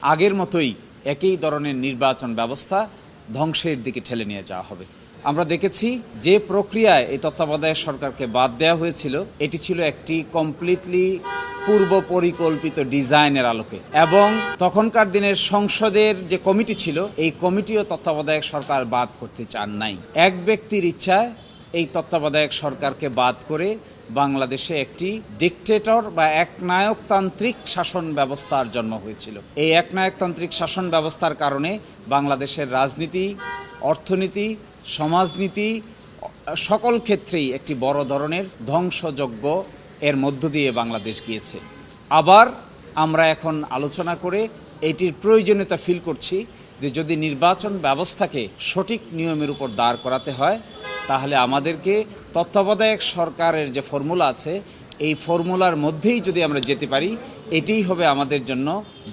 আগের মতোই একই ধরনের নির্বাচন ব্যবস্থা ধ্বংসের দিকে ঠেলে নিয়ে যাওয়া হবে। আমরা দেখেছি যে প্রক্রিয়ায় এই তত্ত্বাবধায়ক সরকারকে বাদ দেওয়া হয়েছিল এটি ছিল একটি কমপ্লিটলি পূর্ব পরিকল্পিত ডিজাইনের আলোকে, এবং তখনকার দিনের সংসদের যে কমিটি ছিল এই কমিটিও তত্ত্বাবধায়ক সরকার বাদ করতে চান নাই। এক ব্যক্তির ইচ্ছায় এই তত্ত্বাবধায়ক সরকারকে বাদ করে বাংলাদেশে একটি ডিকটেটর বা একনায়কতান্ত্রিক শাসন ব্যবস্থার জন্ম হয়েছিল। এই একনায়কতান্ত্রিক শাসন ব্যবস্থার কারণে বাংলাদেশের রাজনীতি, অর্থনীতি, সমাজনীতি সকল ক্ষেত্রেই একটি বড় ধরনের ধ্বংসযজ্ঞ এর মধ্য দিয়ে বাংলাদেশ গিয়েছে। আবার আমরা এখন আলোচনা করে এটির প্রয়োজনীয়তা ফিল করছি যে যদি নির্বাচন ব্যবস্থাকে সঠিক নিয়মের উপর দাঁড় করাতে হয় তাহলে আমাদেরকে তত্ত্বাবধায়ক সরকারের যে ফর্মুলা আছে এই ফর্মুলার মধ্যেই যদি আমরা যেতে পারি এটিই হবে আমাদের জন্য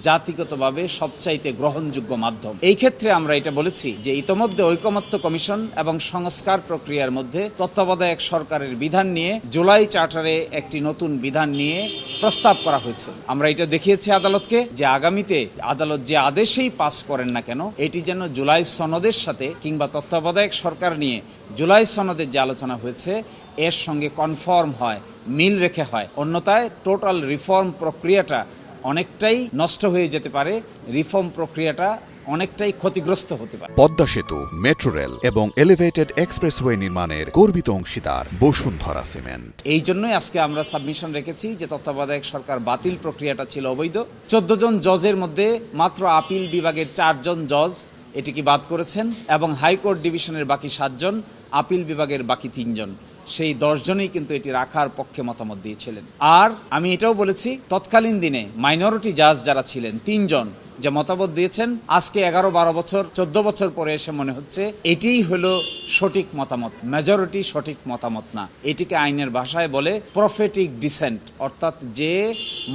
জাতিগতভাবে সবচাইতে গ্রহণযোগ্য মাধ্যম। এই ক্ষেত্রে আমরা এটা বলেছি যে ইতোমধ্যে ঐকমত্য কমিশন এবং সংস্কার প্রক্রিয়ার মধ্যে তত্ত্বাবধায়ক সরকারের বিধান নিয়ে জুলাই চার্টারে একটি নতুন বিধান নিয়ে প্রস্তাব করা হয়েছে। আমরা এটা দেখিয়েছি আদালতকে যে আগামীতে আদালত যে আদেশেই পাস করেন না কেন এটি যেন জুলাই সনদের সাথে কিংবা তত্ত্বাবধায়ক সরকার নিয়ে জুলাই সনদের যে আলোচনা হয়েছে এর সঙ্গে কনফর্ম হয়, মিল রেখে হয়। অন্যথায় টোটাল রিফর্ম প্রক্রিয়াটা অনেকটাই নষ্ট হয়ে যেতে পারে, রিফর্ম প্রক্রিয়াটা অনেকটাই ক্ষতিগ্রস্ত হতে পারে। পদ্মা সেতু, মেট্রো রেল এবং এলিভেটেড এক্সপ্রেসওয়ে নির্মাণের গর্বিত অংশীদার বসুন্ধরা সিমেন্ট। এই জন্যই আজকে আমরা সাবমিশন রেখেছি যে তত্ত্বাবধায়ক সরকার বাতিল প্রক্রিয়াটা ছিল অবৈধ। 14 জন জজের মধ্যে মাত্র আপিল বিভাগের 4 জন জজ এটিকে বাদ করেছেন এবং হাইকোর্ট ডিভিশনের বাকি 7 জন, আপিল বিভাগের বাকি 3 জন, সেই 10 জনই কিন্তু এটি রাখার পক্ষে মতামত দিয়েছিলেন। আর আমি এটাও বলেছি তৎকালীন দিনে মাইনরিটি জাজ যারা ছিলেন 3 জন যে মতামত দিয়েছেন আজকে 11-12 বছর 14 বছর পরে এসে মনে হচ্ছে এটিই হলো সঠিক মতামত, মেজরিটি সঠিক মতামত না। এটিকে আইনের ভাষায় বলে প্রফেটিক ডিসেন্ট, অর্থাৎ যে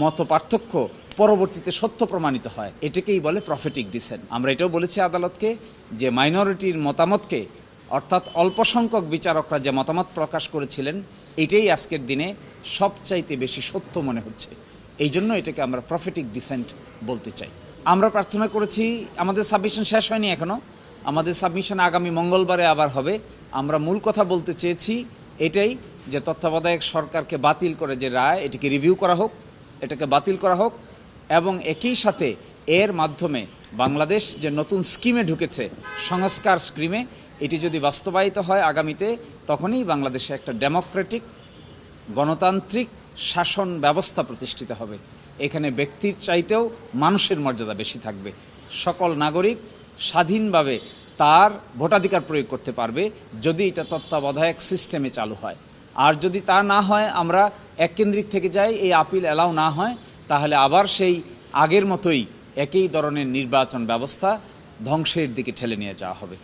মত পার্থক্য পরবর্তীতে সত্য প্রমাণিত হয় এটাকেই বলে প্রফেটিক ডিসেন্ট। আমরা এটাও বলেছি আদালতকে যে মাইনরিটির মতামতকে, অর্থাৎ অল্প সংখ্যক বিচারকরা যে মতামত প্রকাশ করেছিলেন এটাই আজকের দিনে সবচাইতে বেশি সত্য মনে হচ্ছে। এই জন্য এটাকে আমরা প্রফেটিক ডিসেন্ট বলতে চাই। আমরা প্রার্থনা করেছি, আমাদের সাবমিশন শেষ হয়নি এখনও, আমাদের সাবমিশন আগামী মঙ্গলবারে আবার হবে। আমরা মূল কথা বলতে চেয়েছি এটাই যে তত্ত্বাবধায়ক সরকারকে বাতিল করে যে রায় এটিকে রিভিউ করা হোক, এটাকে বাতিল করা হোক, এবং একই সাথে এর মাধ্যমে বাংলাদেশ যে নতুন স্কিমে ঢুকেছে সংস্কার স্কিমে এটি যদি বাস্তবায়িত হয় আগামীতে তখনই বাংলাদেশে একটা ডেমোক্রেটিক গণতান্ত্রিক শাসন ব্যবস্থা প্রতিষ্ঠিত হবে। এখানে ব্যক্তির চাইতেও মানুষের মর্যাদা বেশি থাকবে। সকল নাগরিক স্বাধীনভাবে তার ভোটাধিকার প্রয়োগ করতে পারবে যদি এটা তত্ত্বাবধায়ক সিস্টেমে চালু হয়। আর যদি তা না হয়, আমরা এককেন্দ্রিক থেকে যাই, এই আপিল অ্যালাউ না হয়, তাহলে আবার সেই আগের মতোই একই ধরনের নির্বাচন ব্যবস্থা ধ্বংসের দিকে ঠেলে নিয়ে যাওয়া হবে।